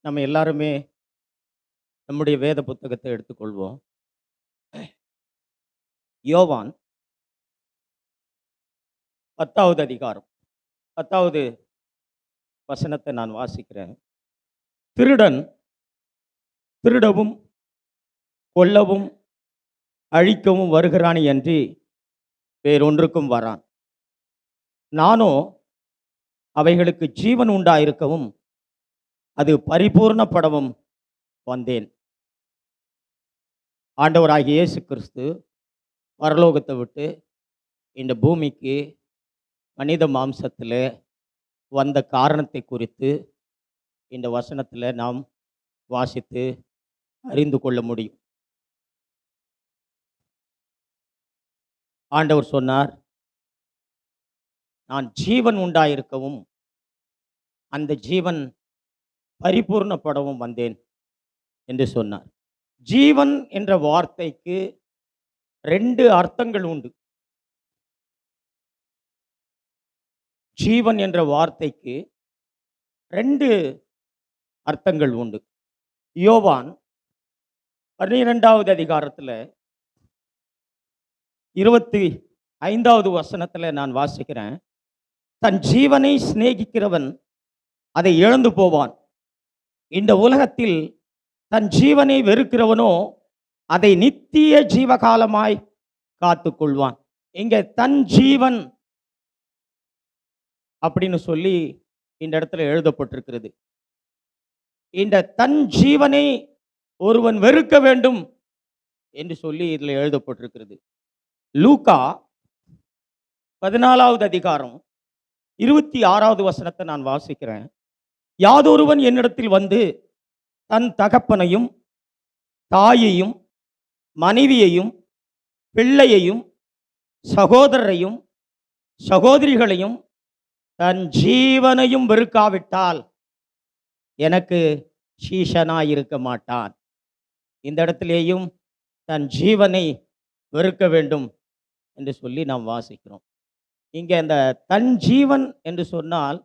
நம்ம எல்லாருமே நம்முடைய வேத புத்தகத்தை எடுத்துக்கொள்வோம். யோவான் 10வது அதிகாரம் 10வது வசனத்தை நான் வாசிக்கிறேன். திருடன் திருடவும் கொல்லவும் அழிக்கவும் வருகிறானே அன்றி வேறொன்றுக்கும் வரான். நானோ அவைகளுக்கு ஜீவன் உண்டாயிருக்கவும் அது பரிபூர்ணப்படவும் வந்தேன். ஆண்டவராகிய இயேசு கிறிஸ்து பரலோகத்தை விட்டு இந்த பூமிக்கு மனித மாம்சத்தில் வந்த காரணத்தை குறித்து இந்த வசனத்தில் நாம் வாசித்து அறிந்து கொள்ள முடியும். ஆண்டவர் சொன்னார், நான் ஜீவன் உண்டாயிருக்கவும் அந்த ஜீவன் பரிபூர்ணப்படவும் வந்தேன் என்று சொன்னார். ஜீவன் என்ற வார்த்தைக்கு 2 அர்த்தங்கள் உண்டு. ஜீவன் என்ற வார்த்தைக்கு 2 அர்த்தங்கள் உண்டு. யோவான் 12வது அதிகாரத்தில் 25வது வசனத்தில் நான் வாசிக்கிறேன். தன் ஜீவனை சிநேகிக்கிறவன் அதை இழந்து போவான். இந்த உலகத்தில் தன் ஜீவனை வெறுக்கிறவனோ அதை நித்திய ஜீவகாலமாய் காத்துக்கொள்வான். இங்கே தன் ஜீவன் அப்படின்னு சொல்லி இந்த இடத்துல எழுதப்பட்டிருக்கிறது. இந்த தன் ஜீவனை ஒருவன் வெறுக்க வேண்டும் என்று சொல்லி இதில் எழுதப்பட்டிருக்கிறது. லூக்கா 14வது அதிகாரம் 26வது வசனத்தை நான் வாசிக்கிறேன். யாதொருவன் என்னிடத்தில் வந்து தன் தகப்பனையும் தாயையும் மனைவியையும் பிள்ளையையும் சகோதரரையும் சகோதரிகளையும் தன் ஜீவனையும் வெறுக்காவிட்டால் எனக்கு சீஷனாய் இருக்க மாட்டான். இந்த இடத்திலேயும் தன் ஜீவனை வெறுக்க வேண்டும் என்று சொல்லி நாம் வாசிக்கிறோம். இங்கே அந்த தன் ஜீவன் என்று சொன்னால்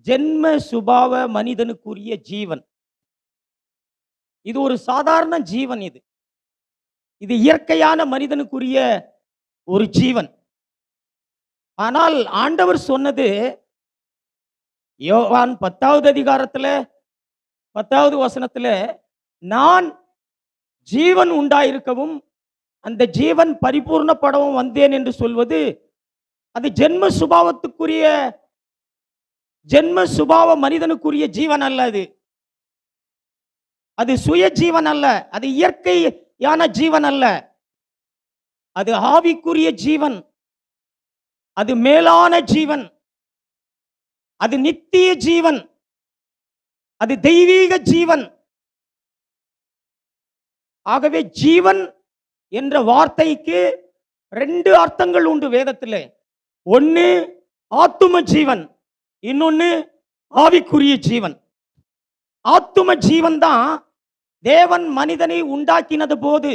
ஜென்ம சுபாவ மனிதனுக்குரிய ஜீவன். இது ஒரு சாதாரண ஜீவன். இது இயற்கையான மனிதனுக்குரிய ஒரு ஜீவன். ஆனால் ஆண்டவர் சொன்னது யோவான் 10வது அதிகாரத்தில் 10வது வசனத்தில், நான் ஜீவன் உண்டாயிருக்கவும் அந்த ஜீவன் பரிபூர்ணப்படவும் வந்தேன் என்று சொல்வது அது ஜென்ம சுபாவ மனிதனுக்குரிய ஜீவன் அல்ல. அது சுய ஜீவன் அல்ல, அது இயற்கையான ஜீவன் அல்ல, அது ஆவிக்குரிய ஜீவன், அது மேலான ஜீவன், அது நித்திய ஜீவன், அது தெய்வீக ஜீவன். ஆகவே ஜீவன் என்ற வார்த்தைக்கு 2 அர்த்தங்கள் உண்டு வேதத்தில். ஒன்று ஆத்தும ஜீவன், இன்னொன்று ஆவிக்குரிய ஜீவன். ஆத்தும ஜீவன் தான் தேவன் மனிதனை உண்டாக்கினது போது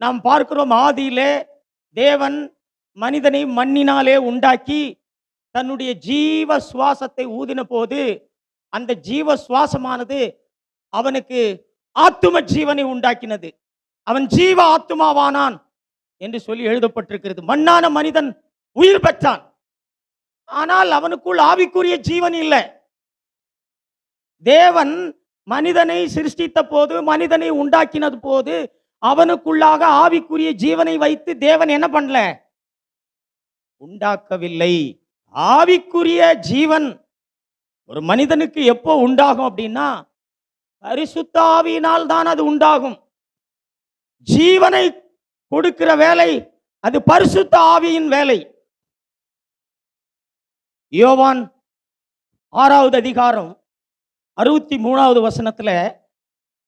நாம் பார்க்கிறோம். ஆதியிலே தேவன் மனிதனை மண்ணினாலே உண்டாக்கி தன்னுடைய ஜீவ சுவாசத்தை ஊதின போது அந்த ஜீவ சுவாசமானது அவனுக்கு ஆத்தும ஜீவனை உண்டாக்கினது. அவன் ஜீவ ஆத்துமாவானான் என்று சொல்லி எழுதப்பட்டிருக்கிறது. மண்ணான மனிதன் உயிர் பெற்றான், ஆனால் அவனுக்குள் ஆவிக்குரிய ஜீவன் இல்லை. தேவன் மனிதனை சிருஷ்டித்த போது, மனிதனை உண்டாக்கினது போது அவனுக்குள்ளாக ஆவிக்குரிய ஜீவனை வைத்து தேவன் என்ன பண்ணல? உண்டாக்கவில்லை. ஆவிக்குரிய ஜீவன் ஒரு மனிதனுக்கு எப்போ உண்டாகும் அப்படின்னா, பரிசுத்த ஆவியினால் தான் அது உண்டாகும். ஜீவனை கொடுக்கிற வேலை அது பரிசுத்த ஆவியின் வேலை. யோவான் 6வது அதிகாரம் 63வது வசனத்தில்,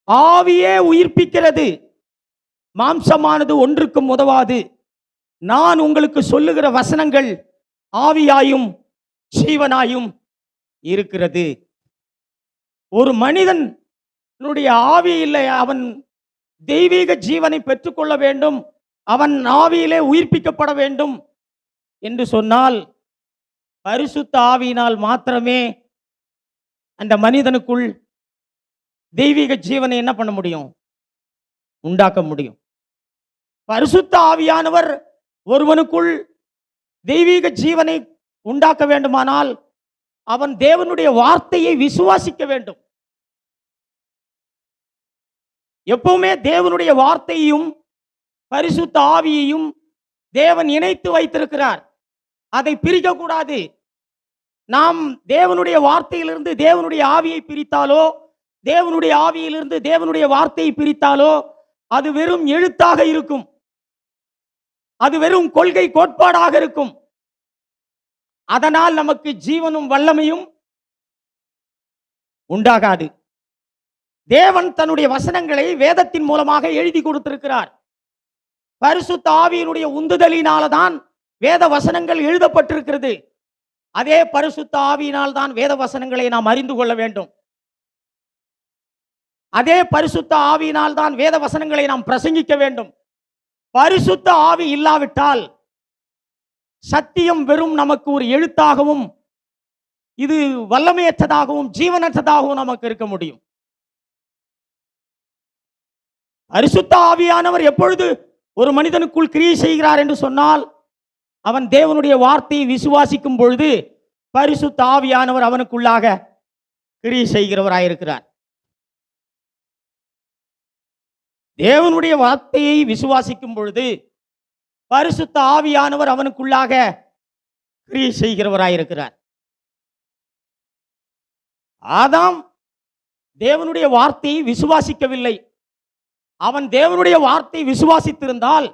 ஆவியே உயிர்ப்பிக்கிறது, மாம்சமானது ஒன்றுக்கும் உதவாது. நான் உங்களுக்கு சொல்லுகிற வசனங்கள் ஆவியாயும் ஜீவனாயும் இருக்கிறது. ஒரு மனிதனுடைய ஆவி இல்லை, அவன் தெய்வீக ஜீவனை பெற்றுக்கொள்ள வேண்டும், அவன் ஆவியிலே உயிர்ப்பிக்கப்பட வேண்டும் என்று சொன்னால் பரிசுத்த ஆவியினால் மாத்திரமே அந்த மனிதனுக்குள் தெய்வீக ஜீவனை என்ன பண்ண முடியும்? உண்டாக்க முடியும். பரிசுத்த ஆவியானவர் ஒருவனுக்குள் தெய்வீக ஜீவனை உண்டாக்க வேண்டுமானால் அவன் தேவனுடைய வார்த்தையை விசுவாசிக்க வேண்டும். எப்பவுமே தேவனுடைய வார்த்தையையும் பரிசுத்த ஆவியையும் தேவன் இணைத்து வைத்திருக்கிறார். அதை பிரிக்க கூடாது. நாம் தேவனுடைய வார்த்தையிலிருந்து தேவனுடைய ஆவியை பிரித்தாலோ, தேவனுடைய ஆவியிலிருந்து தேவனுடைய வார்த்தையை பிரித்தாலோ அது வெறும் எழுத்தாக இருக்கும். அது வெறும் கொள்கை கோட்பாடாக இருக்கும். அதனால் நமக்கு ஜீவனும் வல்லமையும் உண்டாகாது. தேவன் தன்னுடைய வசனங்களை வேதத்தின் மூலமாக எழுதி கொடுத்திருக்கிறார். பரிசுத்த ஆவியினுடைய உந்துதலினால்தான் வேத வசனங்கள் எழுதப்பட்டிருக்கிறது. அதே பரிசுத்த ஆவியினால் தான் வேத வசனங்களை நாம் அறிந்து கொள்ள வேண்டும். அதே பரிசுத்த ஆவியினால் தான் வேத வசனங்களை நாம் பிரசங்கிக்க வேண்டும். பரிசுத்த ஆவி இல்லாவிட்டால் சத்தியம் வெறும் நமக்கு ஒரு எழுத்தாகவும் இது வல்லமையற்றதாகவும் ஜீவனற்றதாகவும் நமக்கு இருக்க முடியும். பரிசுத்த ஆவியானவர் எப்பொழுது ஒரு மனிதனுக்குள் கிரியை செய்கிறார் என்று சொன்னால், அவன் தேவனுடைய வார்த்தையை விசுவாசிக்கும் பொழுது பரிசுத்த ஆவியானவர் அவனுக்குள்ளாக கிரியை செய்கிறவராயிருக்கிறார். தேவனுடைய வார்த்தையை விசுவாசிக்கும் பொழுது பரிசுத்த ஆவியானவர் அவனுக்குள்ளாக கிரியை செய்கிறவராயிருக்கிறார். ஆதாம் தேவனுடைய வார்த்தையை விசுவாசிக்கவில்லை. அவன் தேவனுடைய வார்த்தை விசுவாசித்திருந்தால்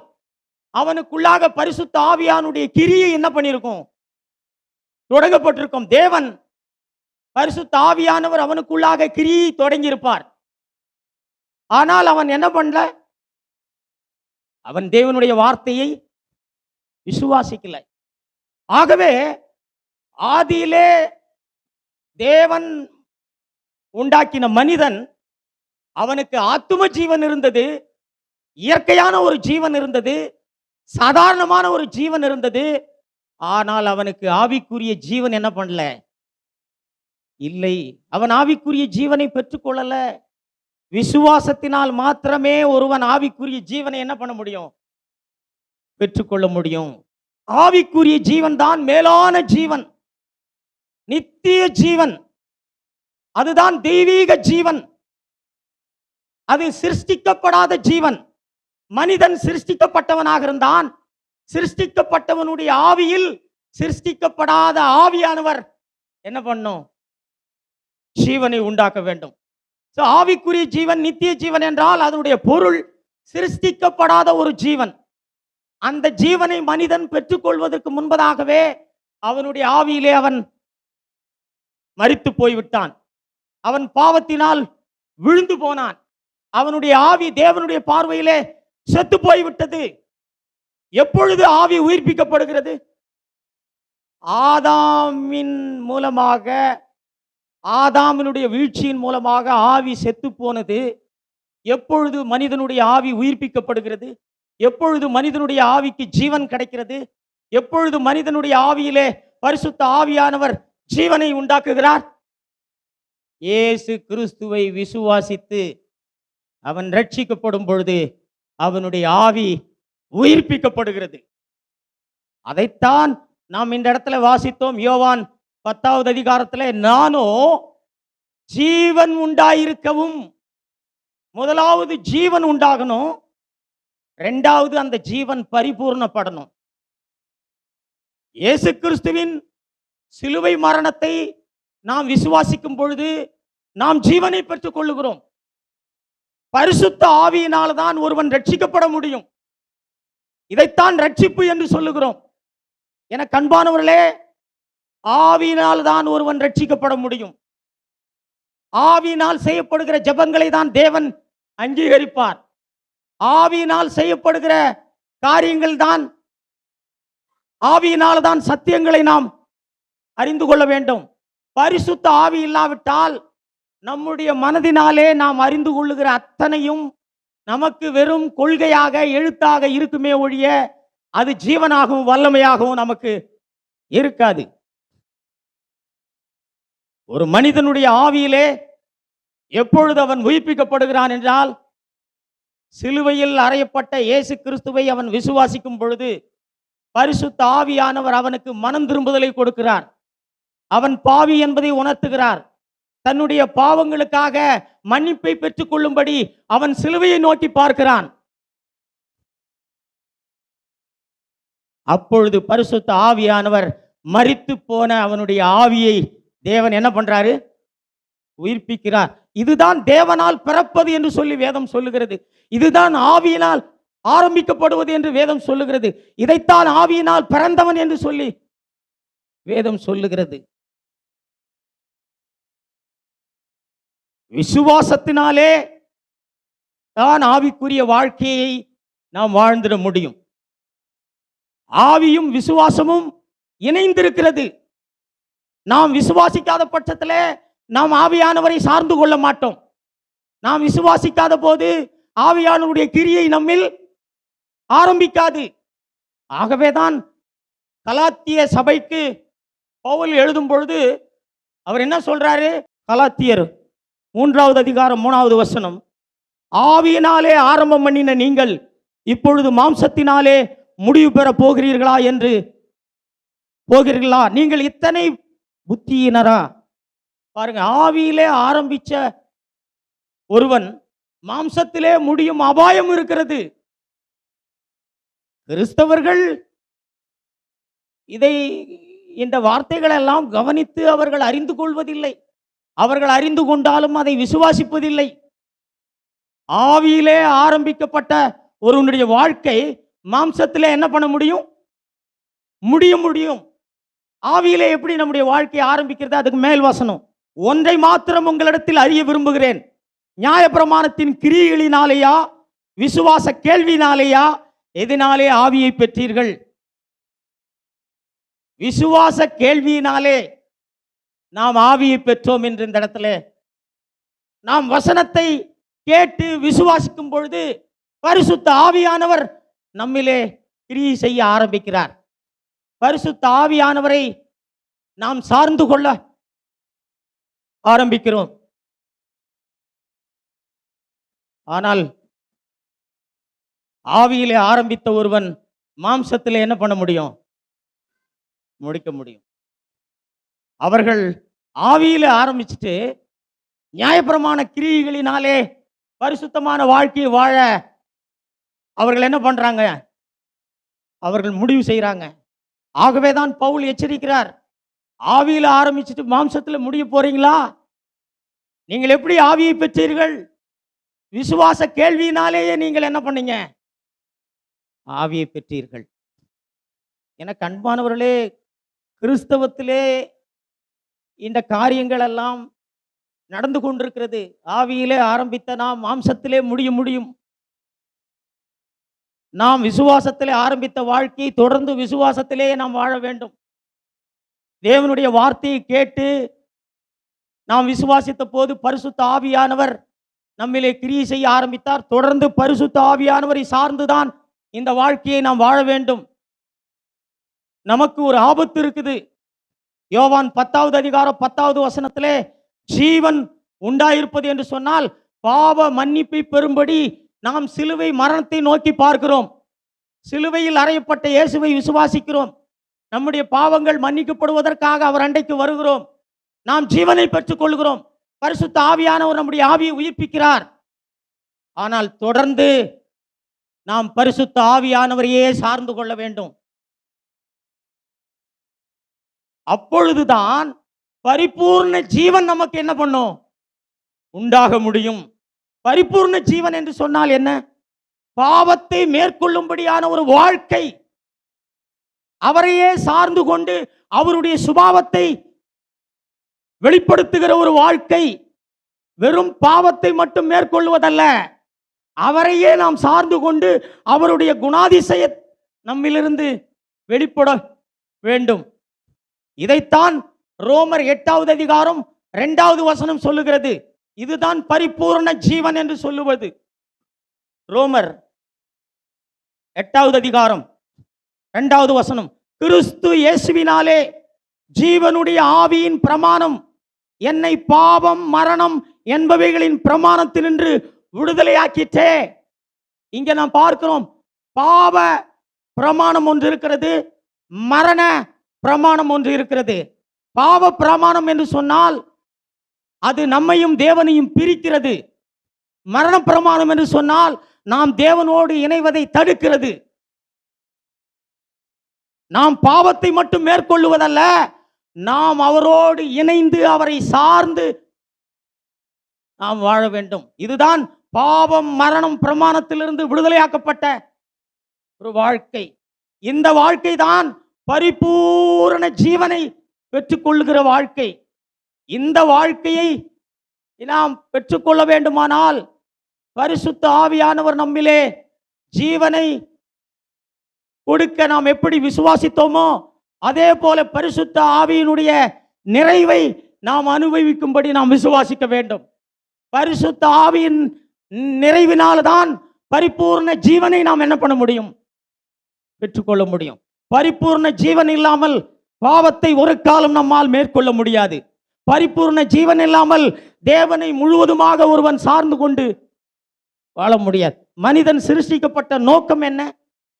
அவனுக்குள்ளாக பரிசுத்த ஆவியானுடைய கிரியை என்ன பண்ணியிருக்கும்? தொடங்கப்பட்டிருக்கும். தேவன் பரிசுத்த ஆவியானவர் அவனுக்குள்ளாக கிரியை தொடங்கியிருப்பார். ஆனால் அவன் என்ன பண்ணல? அவன் தேவனுடைய வார்த்தையை விசுவாசிக்கல. ஆகவே ஆதியிலே தேவன் உண்டாக்கின மனிதன், அவனுக்கு ஆத்தும ஜீவன் இருந்தது, இயற்கையான ஒரு ஜீவன் இருந்தது, சாதாரணமான ஒரு ஜீவன் இருந்தது. ஆனால் அவனுக்கு ஆவிக்குரிய ஜீவன் என்ன பண்ணல? இல்லை. அவன் ஆவிக்குரிய ஜீவனை பெற்றுக்கொள்ளல. விசுவாசத்தினால் மாத்திரமே ஒருவன் ஆவிக்குரிய ஜீவனை என்ன பண்ண முடியும்? பெற்றுக்கொள்ள முடியும். ஆவிக்குரிய ஜீவன் தான் மேலான ஜீவன், நித்திய ஜீவன். அதுதான் தெய்வீக ஜீவன். அது சிருஷ்டிக்கப்படாத ஜீவன். மனிதன் சிருஷ்டிக்கப்பட்டவனாக இருந்தான். சிருஷ்டிக்கப்பட்டவனுடைய ஆவியில் சிருஷ்டிக்கப்படாத ஆவியானவர் என்ன பண்ணும்? ஜீவனை உண்டாக்க வேண்டும். ஆவிக்குரிய ஜீவன், நித்திய ஜீவன் என்றால் அதனுடைய பொருள் சிருஷ்டிக்கப்படாத ஒரு ஜீவன். அந்த ஜீவனை மனிதன் பெற்றுக்கொள்வதற்கு முன்பதாகவே அவனுடைய ஆவியிலே அவன் மரித்து போய்விட்டான். அவன் பாவத்தினால் விழுந்து போனான். அவனுடைய ஆவி தேவனுடைய பார்வையிலே செத்து போய்விட்டது. எப்பொழுது ஆவி உயிர்ப்பிக்கப்படுகிறது? ஆதாமின் மூலமாக, ஆதாமினுடைய வீழ்ச்சியின் மூலமாக ஆவி செத்து போனது. எப்பொழுது மனிதனுடைய ஆவி உயிர்ப்பிக்கப்படுகிறது? எப்பொழுது மனிதனுடைய ஆவிக்கு ஜீவன் கிடைக்கிறது? எப்பொழுது மனிதனுடைய ஆவியிலே பரிசுத்த ஆவியானவர் ஜீவனை உண்டாக்குகிறார்? இயேசு கிறிஸ்துவை விசுவாசித்து அவன் ரட்சிக்கப்படும் பொழுது அவனுடைய ஆவி உயிர்ப்பிக்கப்படுகிறது. அதைத்தான் நாம் இந்த இடத்துல வாசித்தோம். யோவான் 10வது அதிகாரத்தில், நானோ ஜீவன் உண்டாயிருக்கவும், முதலாவது ஜீவன் உண்டாகணும், இரண்டாவது அந்த ஜீவன் பரிபூர்ணப்படணும். இயேசு கிறிஸ்துவின் சிலுவை மரணத்தை நாம் விசுவாசிக்கும் பொழுது நாம் ஜீவனை பெற்றுக் கொள்ளுகிறோம். பரிசுத்த ஆவியினால் தான் ஒருவன் ரட்சிக்கப்பட முடியும். இதைத்தான் ரட்சிப்பு என்று சொல்லுகிறோம். என அன்பானவர்களே, ஆவியினால் தான் ஒருவன் ரட்சிக்கப்பட முடியும். ஆவியினால் செய்யப்படுகிற ஜெபங்களை தான் தேவன் அங்கீகரிப்பார். ஆவியினால் செய்யப்படுகிற காரியங்கள் தான், ஆவியினால் தான் சத்தியங்களை நாம் அறிந்து கொள்ள வேண்டும். பரிசுத்த ஆவி இல்லாவிட்டால் நம்முடைய மனதினாலே நாம் அறிந்து கொள்ளுகிற அத்தனையும் நமக்கு வெறும் கொள்கையாக, எழுத்தாக இருக்குமே ஒழிய அது ஜீவனாகவும் வல்லமையாகவும் நமக்கு இருக்காது. ஒரு மனிதனுடைய ஆவியிலே எப்பொழுது அவன் உயிர்ப்பிக்கப்படுகிறான் என்றால், சிலுவையில் அறையப்பட்ட இயேசு கிறிஸ்துவை அவன் விசுவாசிக்கும் பொழுது பரிசுத்த ஆவியானவர் அவனுக்கு மனம் திரும்புதலை கொடுக்கிறார். அவன் பாவி என்பதை உணர்த்துகிறார். தன்னுடைய பாவங்களுக்காக மன்னிப்பை பெற்றுக் கொள்ளும்படி அவன் சிலுவையை நோக்கி பார்க்கிறான். அப்பொழுது பரிசுத்த ஆவியானவர் மரித்து போன அவனுடைய ஆவியை தேவன் என்ன பண்றாரு? உயிர்ப்பிக்கிறார். இதுதான் தேவனால் பிறப்பது என்று சொல்லி வேதம் சொல்லுகிறது. இதுதான் ஆவியினால் ஆரம்பிக்கப்படுவது என்று வேதம் சொல்லுகிறது. இதைத்தான் ஆவியினால் பிறந்தவன் என்று சொல்லி வேதம் சொல்லுகிறது. விசுவாசத்தினாலே தான் ஆவிக்குரிய வாழ்க்கையை நாம் வாழ்ந்திட முடியும். ஆவியும் விசுவாசமும் இணைந்திருக்கிறது. நாம் விசுவாசிக்காத பட்சத்தில் நாம் ஆவியானவரை சார்ந்து கொள்ள மாட்டோம். நாம் விசுவாசிக்காத போது ஆவியானவருடைய கிரியை நம்மில் ஆரம்பிக்காது. ஆகவேதான் கலாத்திய சபைக்கு பவுல் எழுதும் பொழுது அவர் என்ன சொல்றாரு? கலாத்தியர் 3வது அதிகாரம் 3வது வசனம், ஆவியினாலே ஆரம்பம் பண்ணின நீங்கள் இப்பொழுது மாம்சத்தினாலே முடிவு பெற போகிறீர்களா என்று போகிறீர்களா? நீங்கள் இத்தனை புத்தியினரா? பாருங்க, ஆவியிலே ஆரம்பிச்ச ஒருவன் மாம்சத்திலே முடியும் அபாயம் இருக்கிறது. கிறிஸ்தவர்கள் இந்த வார்த்தைகள் எல்லாம் கவனித்து அவர்கள் அறிந்து கொள்வதில்லை. அவர்கள் அறிந்து கொண்டாலும் அதை விசுவாசிப்பதில்லை. ஆவியிலே ஆரம்பிக்கப்பட்ட ஒருவனுடைய வாழ்க்கை மாம்சத்திலே என்ன பண்ண முடியும்? முடியும். ஆவியிலே எப்படி நம்முடைய வாழ்க்கையை ஆரம்பிக்கிறது? அதுக்கு மேல் வசனம், ஒன்றை மாத்திரம் உங்களிடத்தில் அறிய விரும்புகிறேன், நியாயப்பிரமாணத்தின் கிரியைகளினாலேயா விசுவாச கேள்வினாலேயா எதனாலே ஆவியை பெற்றீர்கள்? விசுவாச கேள்வியினாலே நாம் ஆவியை பெற்றோம் என்று இந்த இடத்துல நாம் வசனத்தை கேட்டு விசுவாசிக்கும் பொழுது பரிசுத்த ஆவியானவர் நம்மிலே கிரியை செய்ய ஆரம்பிக்கிறார். பரிசுத்த ஆவியானவரை நாம் சார்ந்து கொள்ள ஆரம்பிக்கிறோம். ஆனால் ஆவியிலே ஆரம்பித்த ஒருவன் மாம்சத்திலே என்ன பண்ண முடியும்? முடிக்க முடியும். அவர்கள் ஆவியிலே ஆரம்பிச்சுட்டு நியாயப்பிரமாண கிரியைகளினாலே பரிசுத்தமான வாழ்க்கையை வாழ அவர்கள் என்ன பண்றாங்க? அவர்கள் முடிவு செய்கிறாங்க. ஆகவேதான் பவுல் எச்சரிக்கிறார், ஆவியில ஆரம்பிச்சுட்டு மாம்சத்துல முடிய போறீங்களா? நீங்கள் எப்படி ஆவியை பெற்றீர்கள்? விசுவாச கேள்வியினாலேயே நீங்கள் என்ன பண்ணீங்க? ஆவியை பெற்றீர்கள். எனக்கு அன்பானவர்களே, கிறிஸ்தவத்திலே இந்த காரியங்கள் எல்லாம் நடந்து கொண்டிருக்கிறது. ஆவியிலே ஆரம்பித்த நாம் மாம்சத்திலே முடியும். நாம் விசுவாசத்திலே ஆரம்பித்த வாழ்க்கையை தொடர்ந்து விசுவாசத்திலே நாம் வாழ வேண்டும். தேவனுடைய வார்த்தையை கேட்டு நாம் விசுவாசித்த போது பரிசுத்த ஆவியானவர் நம்மிலே கிரியை செய்ய ஆரம்பித்தார். தொடர்ந்து பரிசுத்த ஆவியானவரை சார்ந்துதான் இந்த வாழ்க்கையை நாம் வாழ வேண்டும். நமக்கு ஒரு ஆபத்து இருக்குது. யோவான் 10வது அதிகாரம் 10வது வசனத்திலே ஜீவன் உண்டாயிருப்பது என்று சொன்னால் பாவ மன்னிப்பை பெறும்படி நாம் சிலுவை மரணத்தை நோக்கி பார்க்கிறோம். சிலுவையில் அறையப்பட்ட இயேசுவை விசுவாசிக்கிறோம். நம்முடைய பாவங்கள் மன்னிக்கப்படுவதற்காக அவர் அண்டைக்கு வருகிறோம். நாம் ஜீவனை பெற்றுக் கொள்கிறோம். பரிசுத்த ஆவியானவர் நம்முடைய ஆவியை உயிர்ப்பிக்கிறார். ஆனால் தொடர்ந்து நாம் பரிசுத்த ஆவியானவரையே சார்ந்து கொள்ள வேண்டும். அப்பொழுதுதான் பரிபூர்ண ஜீவன் நமக்கு என்ன பண்ணும்? உண்டாக முடியும். பரிபூர்ண ஜீவன் என்று சொன்னால் என்ன? பாவத்தை மேற்கொள்ளும்படியான ஒரு வாழ்க்கை, அவரையே சார்ந்து கொண்டு அவருடைய சுபாவத்தை வெளிப்படுத்துகிற ஒரு வாழ்க்கை. வெறும் பாவத்தை மட்டும் மேற்கொள்வதல்ல, அவரையே நாம் சார்ந்து கொண்டு அவருடைய குணாதிசய நம்மிலிருந்து வெளிப்பட வேண்டும். இதைத்தான் ரோமர் 8வது அதிகாரம் 2வது வசனம் சொல்லுகிறது. இதுதான் பரிபூர்ண ஜீவன் என்று சொல்லுவது. ரோமர் 8வது அதிகாரம் 2வது வசனம், கிறிஸ்து இயேசுவினாலே ஜீவனுடைய ஆவியின் பிரமாணம் என்னை பாவம் மரணம் என்பவைகளின் பிரமாணத்தினின்று விடுதலையாக்கிற்றே. இங்க நாம் பார்க்கிறோம், பாவ பிரமாணம் ஒன்று இருக்கிறது, மரண பிரமாணம் ஒன்று இருக்கிறது. பாவ பிரமாணம் என்று சொன்னால் அது நம்மையும் தேவனையும் பிரிக்கிறது. மரண பிரமாணம் என்று சொன்னால் நாம் தேவனோடு இணைவதை தடுக்கிறது. நாம் பாவத்தை மட்டும் மேற்கொள்வதல்ல, நாம் அவரோடு இணைந்து அவரை சார்ந்து நாம் வாழ வேண்டும். இதுதான் பாவம் மரணம் பிரமாணத்திலிருந்து விடுதலையாக்கப்பட்ட ஒரு வாழ்க்கை. இந்த வாழ்க்கை தான் பரிபூரண ஜீவனை பெற்றுக்கொள்ளுகிற வாழ்க்கை. இந்த வாழ்க்கையை நாம் பெற்றுக்கொள்ள வேண்டுமானால் பரிசுத்த ஆவியானவர் நம்மிலே ஜீவனை கொடுக்க நாம் எப்படி விசுவாசித்தோமோ அதே போல பரிசுத்த ஆவியினுடைய நிறைவை நாம் அனுபவிக்கும்படி நாம் விசுவாசிக்க வேண்டும். பரிசுத்த ஆவியின் நிறைவினால்தான் பரிபூர்ண ஜீவனை நாம் என்ன பண்ண முடியும்? பெற்றுக்கொள்ள முடியும். பரிபூர்ண ஜீவன் இல்லாமல் பாவத்தை ஒரு காலம் நம்மால் மேற்கொள்ள முடியாது. பரிபூர்ண ஜீவன் இல்லாமல் தேவனை முழுவதுமாக ஒருவன் சார்ந்து கொண்டு வாழ முடியாது. மனிதன் சிருஷ்டிக்கப்பட்ட நோக்கம் என்ன?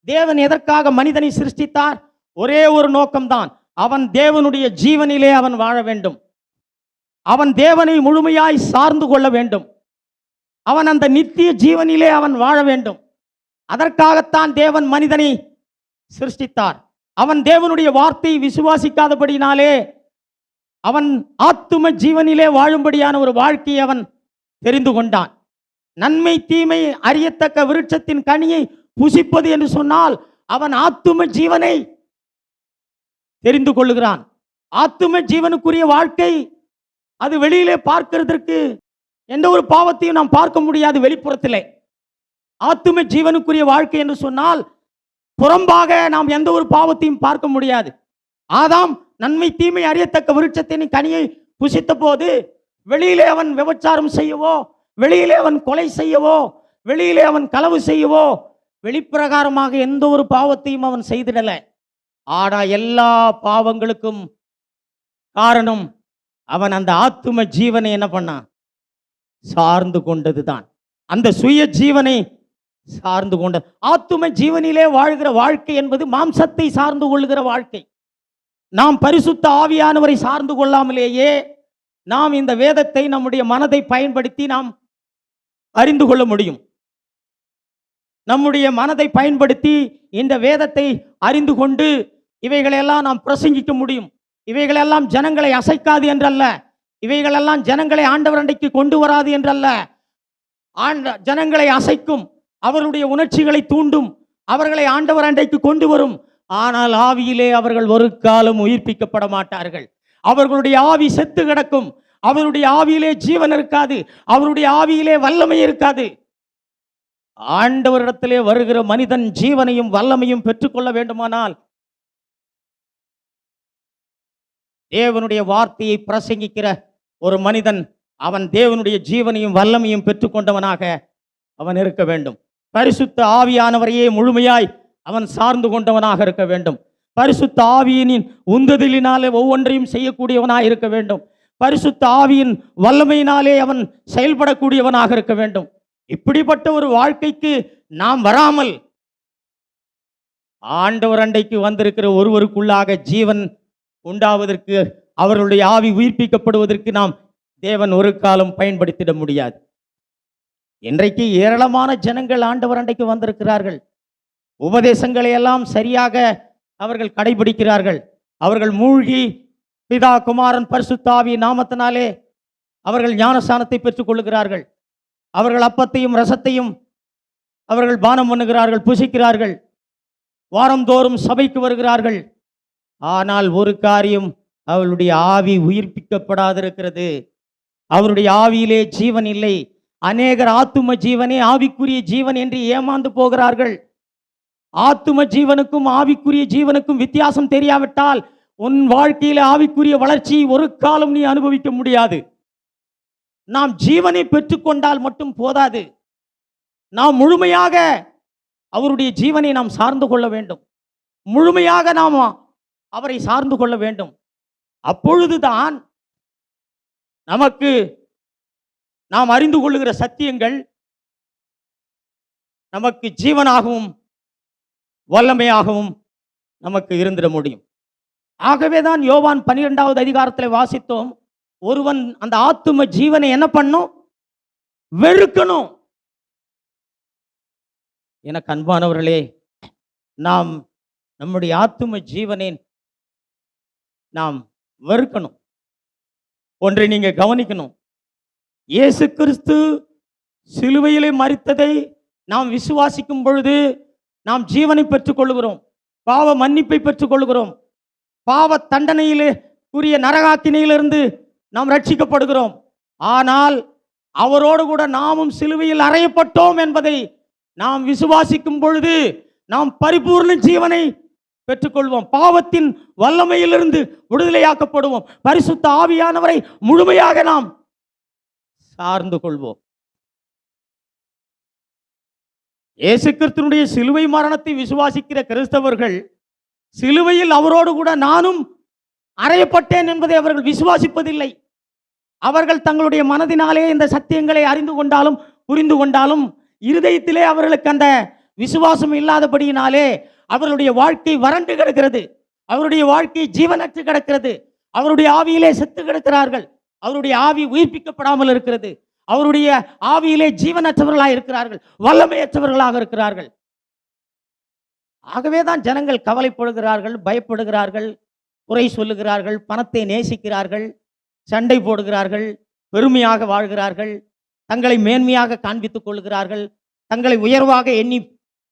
தேவன் எதற்காக மனிதனை சிருஷ்டித்தார்? ஒரே ஒரு நோக்கம்தான், அவன் தேவனுடைய ஜீவனிலே அவன் வாழ வேண்டும். அவன் தேவனை முழுமையாய் சார்ந்து கொள்ள வேண்டும். அவன் அந்த நித்திய ஜீவனிலே அவன் வாழ வேண்டும். அதற்காகத்தான் தேவன் மனிதனை சிருஷ்டித்தார். அவன் தேவனுடைய வார்த்தையை விசுவாசிக்காதபடினாலே அவன் ஆத்தும ஜீவனிலே வாழும்படியான ஒரு வாழ்க்கையை அவன் தெரிந்து கொண்டான். நன்மை தீமை அறியத்தக்க விருட்சத்தின் கனியை புசிப்பது என்று சொன்னால் அவன் ஆத்தும ஜீவனை தெரிந்து கொள்ளுகிறான். ஆத்தும ஜீவனுக்குரிய வாழ்க்கை அது வெளியிலே பார்க்கிறதற்கு எந்த ஒரு பாவத்தையும் நாம் பார்க்க முடியாது. வெளிப்புறத்திலே ஆத்தும ஜீவனுக்குரிய வாழ்க்கை என்று சொன்னால் புறம்பாக நாம் எந்த ஒரு பாவத்தையும் பார்க்க முடியாது. ஆதாம் நன்மை தீமை அறியத்தக்க விருட்சத்தின் கனியை புசித்த போது வெளியிலே அவன் விபச்சாரம் செய்யவோ, வெளியிலே அவன் கொலை செய்யவோ, வெளியிலே அவன் களவு செய்யவோ, வெளிப்பிரகாரமாக எந்த ஒரு பாவத்தையும் அவன் செய்திடல. ஆனா எல்லா பாவங்களுக்கும் காரணம் அவன் அந்த ஆத்தும ஜீவனை என்ன பண்ணான்? சார்ந்து கொண்டதுதான். அந்த சுய ஜீவனை சார்ந்து கொண்ட ஆத்தும ஜீவனிலே வாழ்கிற வாழ்க்கை என்பது மாம்சத்தை சார்ந்து கொள்கிற வாழ்க்கை. நாம் பரிசுத்த ஆவியானவரை சார்ந்து கொள்ளாமலேயே நாம் இந்த வேதத்தை நம்முடைய மனதை பயன்படுத்தி நாம் அறிந்து கொள்ள முடியும். நம்முடைய மனதை பயன்படுத்தி இந்த வேதத்தை அறிந்து கொண்டு இவைகளெல்லாம் நாம் பிரசங்கிக்க முடியும். இவைகளெல்லாம் ஜனங்களை அசைக்காது என்றல்ல, இவைகளெல்லாம் ஜனங்களை ஆண்டவர் அண்டைக்கு கொண்டு வராது என்றல்ல. ஜனங்களை அசைக்கும், அவருடைய உணர்ச்சிகளை தூண்டும், அவர்களை ஆண்டவர் அண்டைக்கு கொண்டு வரும். ஆனால் ஆவியிலே அவர்கள் ஒரு காலம் உயிர்ப்பிக்கப்பட மாட்டார்கள். அவர்களுடைய ஆவி செத்து கிடக்கும். அவருடைய ஆவியிலே ஜீவன் இருக்காது. அவருடைய ஆவியிலே வல்லமை இருக்காது. ஆண்டவரிடத்திலே வருகிற மனிதன் ஜீவனையும் வல்லமையும் பெற்றுக்கொள்ள வேண்டுமானால் தேவனுடைய வார்த்தையை பிரசங்கிக்கிற ஒரு மனிதன் அவன் தேவனுடைய ஜீவனையும் வல்லமையும் பெற்றுக்கொண்டவனாக அவன் இருக்க வேண்டும். பரிசுத்த ஆவியானவரையே முழுமையாய் அவன் சார்ந்து கொண்டவனாக இருக்க வேண்டும். பரிசுத்த ஆவியின் உந்துதலினாலே ஒவ்வொன்றையும் செய்யக்கூடியவனாக இருக்க வேண்டும். பரிசுத்த ஆவியின் வல்லமையினாலே அவன் செயல்படக்கூடியவனாக இருக்க வேண்டும். இப்படிப்பட்ட ஒரு வாழ்க்கைக்கு நாம் வராமல் ஆண்டவர் அண்டைக்கு வந்திருக்கிற ஒருவருக்குள்ளாக ஜீவன் உண்டாவதற்கு, அவர்களுடைய ஆவி உயிர்ப்பிக்கப்படுவதற்கு நாம் தேவன் ஒரு காலம் பயன்படுத்திட முடியாது. இன்றைக்கு ஏராளமான ஜனங்கள் ஆண்டவர் அண்டைக்கு வந்திருக்கிறார்கள். உபதேசங்களை எல்லாம் சரியாக அவர்கள் கடைபிடிக்கிறார்கள். அவர்கள் மூழ்கி பிதா குமாரன் பரிசுத்த ஆவி நாமத்தினாலே அவர்கள் ஞானஸ்நானத்தை பெற்றுக் கொள்ளுகிறார்கள். அவர்கள் அப்பத்தையும் ரசத்தையும் அவர்கள் பானம் பண்ணுகிறார்கள், புசிக்கிறார்கள். வாரந்தோறும் சபைக்கு வருகிறார்கள். ஆனால் ஒரு காரியம், அவளுடைய ஆவி உயிர்ப்பிக்கப்படாதிருக்கிறது. அவருடைய ஆவியிலே ஜீவன் இல்லை. அநேகர் ஆத்தும ஜீவனே ஆவிக்குரிய ஜீவன் என்று ஏமாந்து போகிறார்கள். ஆத்தும ஜீவனுக்கும் ஆவிக்குரிய ஜீவனுக்கும் வித்தியாசம் தெரியாவிட்டால் உன் வாழ்க்கையில ஆவிக்குரிய வளர்ச்சி ஒரு காலம் நீ அனுபவிக்க முடியாது. நாம் ஜீவனை பெற்றுக்கொண்டால் மட்டும் போதாது, நாம் முழுமையாக அவருடைய ஜீவனை நாம் சார்ந்து கொள்ள வேண்டும். முழுமையாக நாம் அவரை சார்ந்து கொள்ள வேண்டும். அப்பொழுதுதான் நமக்கு நாம் அறிந்து கொள்ளுகிற சத்தியங்கள் நமக்கு ஜீவனாகவும் வல்லமையாகவும் நமக்கு இருந்திட முடியும். ஆகவேதான் யோவான் 12வது அதிகாரத்தில் வாசித்தோம், ஒருவன் அந்த ஆத்தும ஜீவனை என்ன பண்ணும்? வெறுக்கணும். எனக்கு அன்பானவர்களே, நாம் நம்முடைய ஆத்தும ஜீவனை நாம் வெறுக்கணும். ஒன்றை நீங்க கவனிக்கணும், இயேசு கிறிஸ்து சிலுவையிலே மரித்ததை நாம் விசுவாசிக்கும் பொழுது நாம் ஜீவனை பெற்றுக் கொள்கிறோம், பாவ மன்னிப்பை பெற்றுக் கொள்கிறோம், பாவ தண்டனையிலே கூறிய நரகாக்கினையிலிருந்து நாம் ரட்சிக்கப்படுகிறோம். ஆனால் அவரோடு கூட நாமும் சிலுவையில் அறையப்பட்டோம் என்பதை நாம் விசுவாசிக்கும் பொழுது நாம் பரிபூர்ண ஜீவனை பெற்றுக்கொள்வோம், பாவத்தின் வல்லமையிலிருந்து விடுதலையாக்கப்படுவோம், பரிசுத்த ஆவியானவரை முழுமையாக நாம் சார்ந்து கொள்வோம். இயேசு கிறிஸ்துவினுடைய சிலுவை மரணத்தை விசுவாசிக்கிற கிறிஸ்தவர்கள் சிலுவையில் அவரோடு கூட நானும் அறையப்பட்டேன் என்பதை அவர்கள் விசுவாசிப்பதில்லை. அவர்கள் தங்களுடைய மனதினாலே இந்த சத்தியங்களை அறிந்து கொண்டாலும் புரிந்து கொண்டாலும் இருதயத்திலே அவர்களுக்கு அந்த விசுவாசம் இல்லாதபடியினாலே அவர்களுடைய வாழ்க்கை வறண்டு கிடக்கிறது, அவருடைய வாழ்க்கை ஜீவனற்று கிடக்கிறது, அவருடைய ஆவியிலே செத்து கிடக்கிறார்கள், அவருடைய ஆவி உயிர்ப்பிக்கப்படாமல் இருக்கிறது, அவருடைய ஆவியிலே ஜீவனற்றவர்களாக இருக்கிறார்கள், வல்லமையற்றவர்களாக இருக்கிறார்கள். ஆகவேதான் ஜனங்கள் கவலைப்படுகிறார்கள், பயப்படுகிறார்கள், குறை சொல்லுகிறார்கள், பணத்தை நேசிக்கிறார்கள், சண்டை போடுகிறார்கள், பெருமையாக வாழ்கிறார்கள், தங்களை மேன்மையாக காண்பித்துக் கொள்கிறார்கள், தங்களை உயர்வாக எண்ணி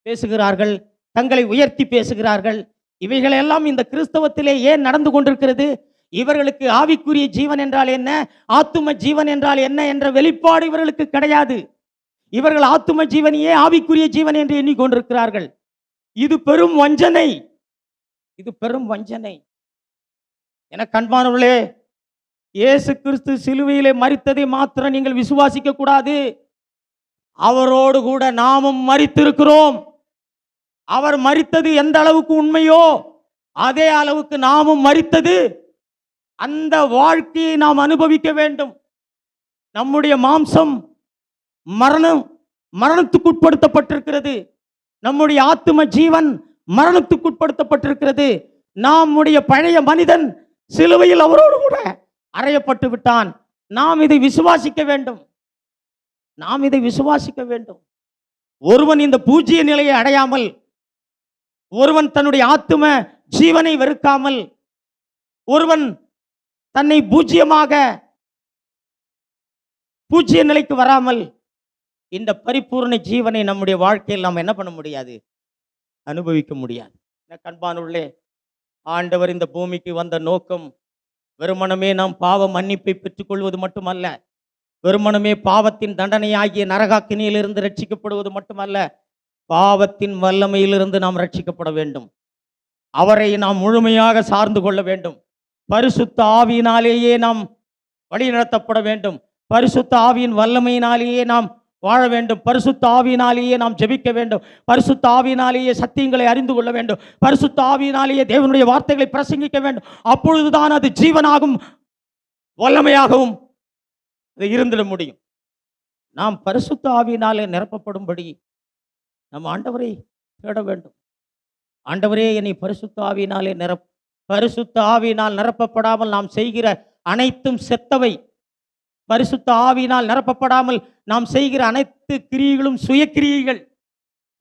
பேசுகிறார்கள், தங்களை உயர்த்தி பேசுகிறார்கள். இவைகளெல்லாம் இந்த கிறிஸ்தவத்திலே ஏன் நடந்து கொண்டிருக்கிறது? இவர்களுக்கு ஆவிக்குரிய ஜீவன் என்றால் என்ன, ஆத்தும ஜீவன் என்றால் என்ன என்ற வெளிப்பாடு இவர்களுக்கு கிடையாது. இவர்கள் ஆத்தும ஜீவனையே ஆவிக்குரிய ஜீவன் என்று எண்ணிக்கொண்டிருக்கிறார்கள். இது பெரும் வஞ்சனை, இது பெரும் வஞ்சனை. என கண்பானவர்களே, இயேசு கிறிஸ்து சிலுவையிலே மரித்ததை மாத்திரம் நீங்கள் விசுவாசிக்க கூடாது, அவரோடு கூட நாமும் மரித்திருக்கிறோம். அவர் மரித்தது எந்த அளவுக்கு உண்மையோ அதே அளவுக்கு நாமும் மரித்தது, அந்த வாழ்க்கையை நாம் அனுபவிக்க வேண்டும். நம்முடைய மாம்சம் மரணத்துக்கு உட்படுத்தப்பட்டிருக்கிறது, நம்முடைய ஆத்தும ஜீவன் மரணத்துக்கு உட்படுத்தப்பட்டிருக்கிறது. நம்முடைய பழைய மனிதன் சிலுவையில் அவரோடு கூட அறையப்பட்டு விட்டான். நாம் இதை விசுவாசிக்க வேண்டும், நாம் இதை விசுவாசிக்க வேண்டும். ஒருவன் இந்த பூஜ்ய நிலையை அடையாமல், ஒருவன் தன்னுடைய ஆத்தும ஜீவனை வெறுக்காமல், ஒருவன் தன்னை பூஜ்ய நிலைக்கு வராமல் இந்த பரிபூர்ண ஜீவனை நம்முடைய வாழ்க்கையில் நாம் என்ன பண்ண முடியாது? அனுபவிக்க முடியாது. கண்பானுள்ளே, ஆண்டவர் இந்த பூமிக்கு வந்த நோக்கம் வெறுமனமே நாம் பாவ மன்னிப்பை பெற்றுக்கொள்வது மட்டுமல்ல, வெறுமனமே பாவத்தின் தண்டனையாகிய நரகாக்கினியிலிருந்து ரட்சிக்கப்படுவது மட்டுமல்ல, பாவத்தின் வல்லமையிலிருந்து நாம் ரட்சிக்கப்பட வேண்டும். அவரை நாம் முழுமையாக சார்ந்து கொள்ள வேண்டும். பரிசுத்த ஆவியினாலேயே நாம் வழிநடத்தப்பட வேண்டும். பரிசுத்த ஆவியின் வல்லமையினாலேயே நாம் வாழ வேண்டும். பரிசுத்த ஆவியினாலேயே நாம் ஜெபிக்க வேண்டும். பரிசுத்த ஆவியினாலேயே சத்தியங்களை அறிந்து கொள்ள வேண்டும். பரிசுத்த ஆவியினாலேயே தேவனுடைய வார்த்தைகளை பிரசங்கிக்க வேண்டும். அப்பொழுதுதான் அது ஜீவனாகும், வல்லமையாகவும் இருந்திட முடியும். நாம் பரிசுத்த ஆவியினாலே நிரப்பப்படும்படி நம் ஆண்டவரை தேட வேண்டும். ஆண்டவரே, என்னை பரிசுத்த ஆவியினாலே பரிசுத்த ஆவியினால் நிரப்பப்படாமல் நாம் செய்கிற அனைத்தும் செத்தவை. பரிசுத்த ஆவியினால் நிரப்பப்படாமல் நாம் செய்கிற அனைத்து கிரியைகளும் சுயக்கிரியைகள்.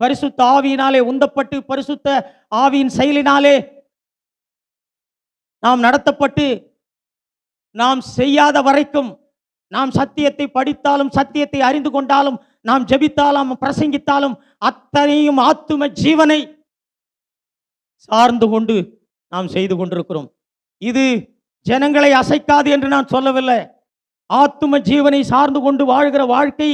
பரிசுத்த ஆவியினாலே உந்தப்பட்டு பரிசுத்த ஆவியின் செயலினாலே நாம் நடத்தப்பட்டு நாம் செய்யாத வரைக்கும், நாம் சத்தியத்தை படித்தாலும் சத்தியத்தை அறிந்து கொண்டாலும் நாம் ஜெபித்தாலும் பிரசங்கித்தாலும் அத்தனையும் ஆத்தும ஜீவனை சார்ந்து கொண்டு நாம் செய்து கொண்டிருக்கிறோம். இது ஜனங்களை அசைக்காது என்று நான் சொல்லவில்லை. ஆத்தும ஜீவனை சார்ந்து கொண்டு வாழ்கிற வாழ்க்கை,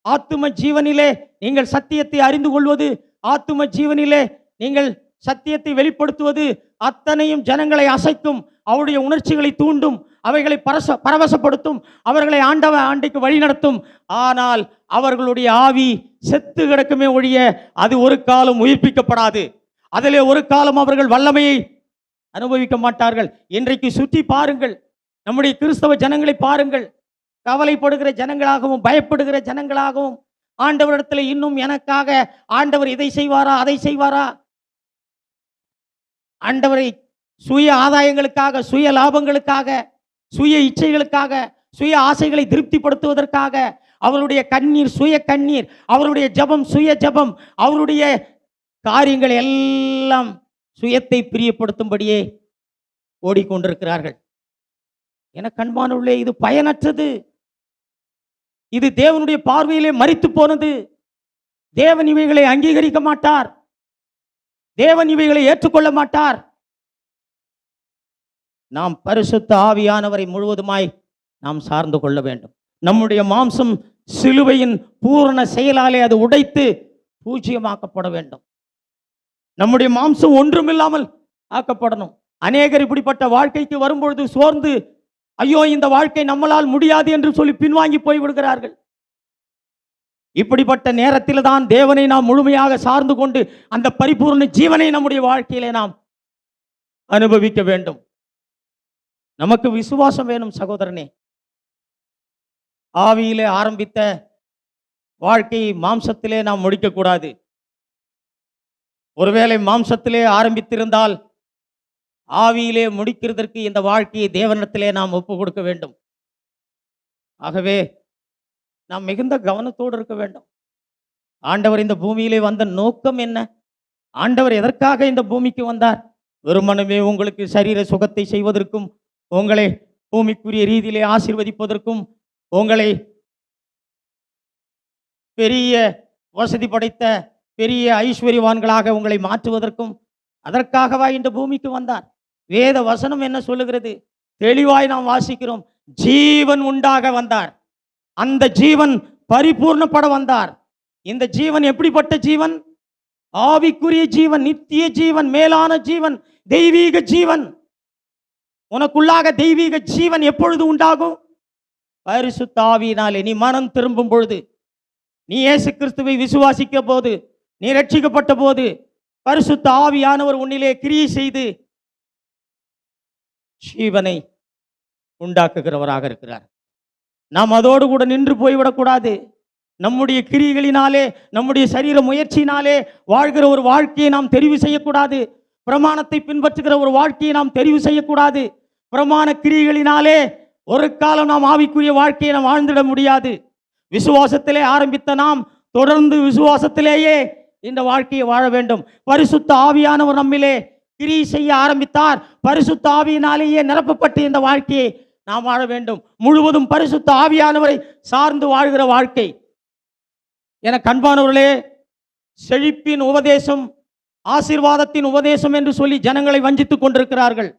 ஆத்தும ஜீவனிலே நீங்கள் சத்தியத்தை அறிந்து கொள்வது, ஆத்தும ஜீவனிலே நீங்கள் சத்தியத்தை வெளிப்படுத்துவது அத்தனையும் ஜனங்களை அசைக்கும், அவருடைய உணர்ச்சிகளை தூண்டும், அவைகளை பரவசப்படுத்தும், அவர்களை ஆண்டைக்கு வழி நடத்தும். ஆனால் அவர்களுடைய ஆவி செத்து கிடக்குமே ஒழிய அது ஒரு காலம் உயிர்ப்பிக்கப்படாது. அதிலே ஒரு காலம் அவர்கள் வல்லமையை அனுபவிக்க மாட்டார்கள். இன்றைக்கு சுற்றி பாருங்கள், நம்முடைய கிறிஸ்தவ ஜனங்களை பாருங்கள், கவலைப்படுகிற ஜனங்களாகவும் பயப்படுகிற ஜனங்களாகவும் ஆண்டவரிடத்தில் இன்னும் எனக்காக ஆண்டவர் இதை செய்வாரா அதை செய்வாரா, ஆண்டவரை சுய ஆதாயங்களுக்காக, சுய லாபங்களுக்காக, சுய இச்சைகளுக்காக, சுய ஆசைகளை திருப்திப்படுத்துவதற்காக அவருடைய கண்ணீர் சுய கண்ணீர், அவருடைய ஜபம் சுய ஜபம், அவருடைய காரியங்கள் எல்லாம் சுயத்தை பிரியப்படுத்தும்படியே ஓடிக்கொண்டிருக்கிறார்கள். என கண்பானுள்ளே இது பயனற்றது. இது தேவனுடைய பார்வையிலே மரித்து போனது. தேவன் இவைகளை அங்கீகரிக்க மாட்டார். தேவன் இவைகளை ஏற்றுக்கொள்ள மாட்டார். நாம் பரிசுத்த ஆவியானவரை முழுவதுமாய் நாம் சார்ந்து கொள்ள வேண்டும். நம்முடைய மாம்சம் சிலுவையின் பூரண செயலாலே அது உடைத்து பூஜ்யமாக்கப்பட வேண்டும். நம்முடைய மாம்சம் ஒன்றுமில்லாமல் ஆக்கப்படணும். அநேகர் இப்படிப்பட்ட வாழ்க்கைக்கு வரும்பொழுது சோர்ந்து, ஐயோ இந்த வாழ்க்கை நம்மளால் முடியாது என்று சொல்லி பின்வாங்கி போய் விடுகிறார்கள். இப்படிப்பட்ட நேரத்தில் தான் தேவனை நாம் முழுமையாக சார்ந்து கொண்டு அந்த பரிபூர்ண ஜீவனை நம்முடைய வாழ்க்கையிலே நாம் அனுபவிக்க வேண்டும். நமக்கு விசுவாசம் வேணும் சகோதரனே. ஆவியிலே ஆரம்பித்த வாழ்க்கையை மாம்சத்திலே நாம் முடிக்கக்கூடாது. ஒருவேளை மாம்சத்திலே ஆரம்பித்திருந்தால் ஆவியிலே முடிக்கிறதற்கு இந்த வாழ்க்கையை தேவனிடத்திலே நாம் ஒப்பு கொடுக்க வேண்டும். ஆகவே நாம் மிகுந்த கவனத்தோடு இருக்க வேண்டும். ஆண்டவர் இந்த பூமியிலே வந்த நோக்கம் என்ன? ஆண்டவர் எதற்காக இந்த பூமிக்கு வந்தார்? வெறுமனமே உங்களுக்கு சரீர சுகத்தை செய்வதற்கும், உங்களை பூமிக்குரிய ரீதியிலே ஆசீர்வதிப்பதற்கும், உங்களை பெரிய வசதி படைத்த பெரிய ஐஸ்வர்யவான்களாக உங்களை மாற்றுவதற்கும் அதற்காகவா இந்த பூமிக்கு வந்தார்? வேத வசனம் என்ன சொல்லுகிறது? தெளிவாய் நாம் வாசிக்கிறோம். ஜீவன் உண்டாக வந்தார். அந்த ஜீவன் பரிபூர்ணப்பட வந்தார். இந்த ஜீவன் எப்படிப்பட்ட ஜீவன்? ஆவிக்குரிய ஜீவன், நித்திய ஜீவன், மேலான ஜீவன், தெய்வீக ஜீவன். உனக்குள்ளாக தெய்வீக ஜீவன் எப்பொழுது உண்டாகும்? பரிசுத்த ஆவியினாலே நீ மனம் திரும்பும் பொழுது, நீ இயேசு கிறிஸ்துவை விசுவாசிக்க போது, நீ ரட்சிக்கப்பட்ட போது பரிசுத்த ஆவியானவர் உன்னிலே கிரியை செய்து ஜீவனை உண்டாக்குகிறவராக இருக்கிறார். நாம் அதோடு கூட நின்று போய்விடக்கூடாது. நம்முடைய கிரியைகளினாலே, நம்முடைய சரீர முயற்சியினாலே வாழ்கிற ஒரு வாழ்க்கையை நாம் தெரிவு செய்யக்கூடாது. பிரமாணத்தை பின்பற்றுகிற ஒரு வாழ்க்கையை நாம் தெரிவு செய்யக்கூடாது. பிரமாண கிரியைகளினாலே ஒரு காலம் நாம் ஆவிக்குரிய வாழ்க்கையை நாம் வாழ்ந்திட முடியாது. விசுவாசத்திலே ஆரம்பித்த நாம் தொடர்ந்து விசுவாசத்திலேயே இந்த வாழ்க்கையை வாழ வேண்டும். பரிசுத்த ஆவியானவர் நம்மிலே கிரியை செய்ய ஆரம்பித்தார். பரிசுத்த ஆவியினாலேயே நிரப்பப்பட்டு இந்த வாழ்க்கையை நாம் வாழ வேண்டும். முழுவதும் பரிசுத்த ஆவியானவரை சார்ந்து வாழ்கிற வாழ்க்கை. என கண்பானவர்களே, செழிப்பின் உபதேசம், ஆசீர்வாதத்தின் உபதேசம் என்று சொல்லி ஜனங்களை வஞ்சித்துக் கொண்டிருக்கிறார்கள்.